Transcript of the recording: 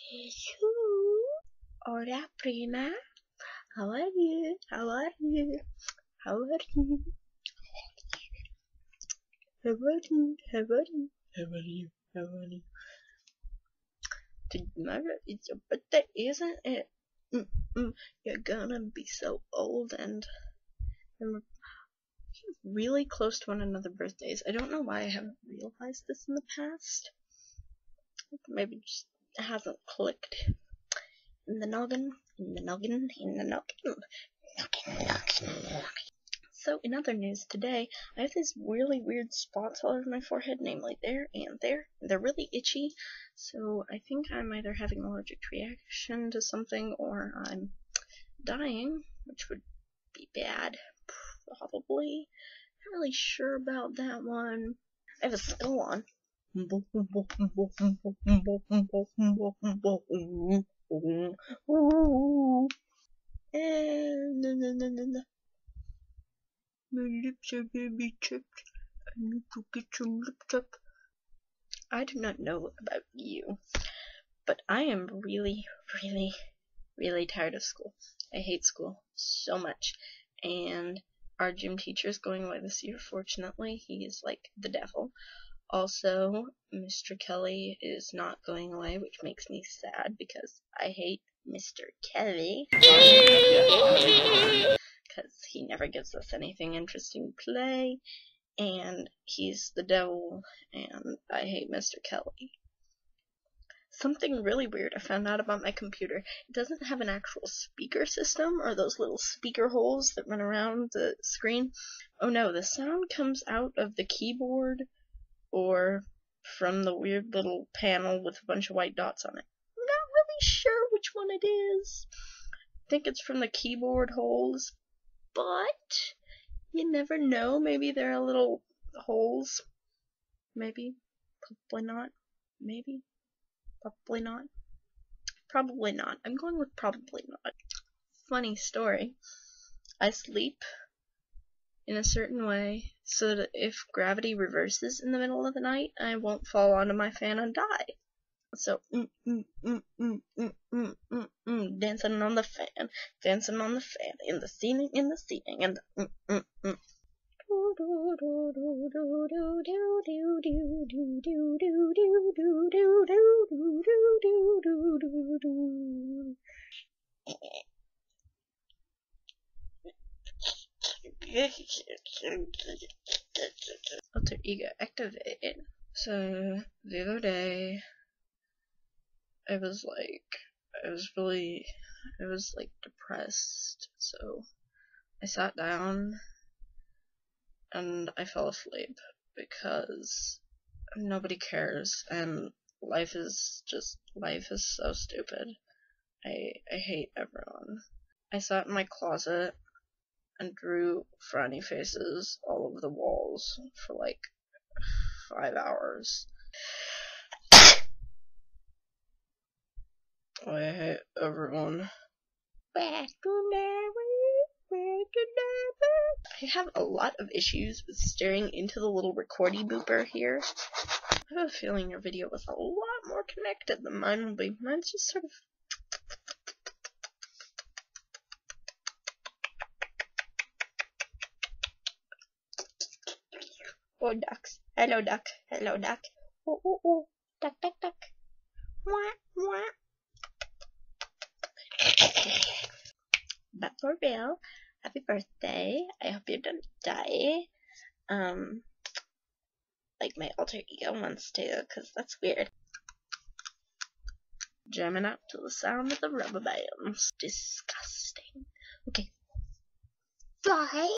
Hello. Hola, prima. How are you? How are you? How are you? How are you? How are you? How are you? How are you? Tomorrow is your birthday, isn't it? You're gonna be so old and really close to one another birthdays. I don't know why I haven't realized this in the past. Maybe it just hasn't clicked. In the noggin. So, in other news today, I have these really weird spots all over my forehead, namely there and there. They're really itchy, so I think I'm either having an allergic reaction to something or I'm dying, which would be bad, probably. Not really sure about that one. I have a skull on. My lips are very chapped. I need to get some lip chap. I do not know about you, but I am really, really, really tired of school. I hate school so much, and our gym teacher is going away this year, fortunately. He is like the devil. Also, Mr. Kelly is not going away, which makes me sad because I hate Mr. Kelly. Because he never gives us anything interesting to play, and he's the devil, and I hate Mr. Kelly. Something really weird I found out about my computer. It doesn't have an actual speaker system, or those little speaker holes that run around the screen. Oh no, the sound comes out of the keyboard, or from the weird little panel with a bunch of white dots on it. I'm not really sure which one it is. I think it's from the keyboard holes, but you never know. Maybe there are little holes. Maybe. Probably not. Maybe. Probably not. Probably not. I'm going with probably not. Funny story. I sleep in a certain way so that if gravity reverses in the middle of the night, I won't fall onto my fan and die. So, dancing on the fan, in the ceiling, and the alter ego activated. So the other day, I was depressed. So I sat down and I fell asleep because nobody cares and life is so stupid. I hate everyone. I sat in my closet and drew frowny faces all over the walls for like 5 hours. I hate everyone. I have a lot of issues with staring into the little recording booper here. I have a feeling your video was a lot more connected than mine will be. Mine's just sort of... Oh, ducks. Hello, duck. Hello, duck. Oh, oh, oh. Duck, duck, duck. Mwah, mwah. But for real, happy birthday. I hope you don't die. Like my alter ego wants to, because that's weird. Jamming out to the sound of the rubber bands. Disgusting. Okay. Bye.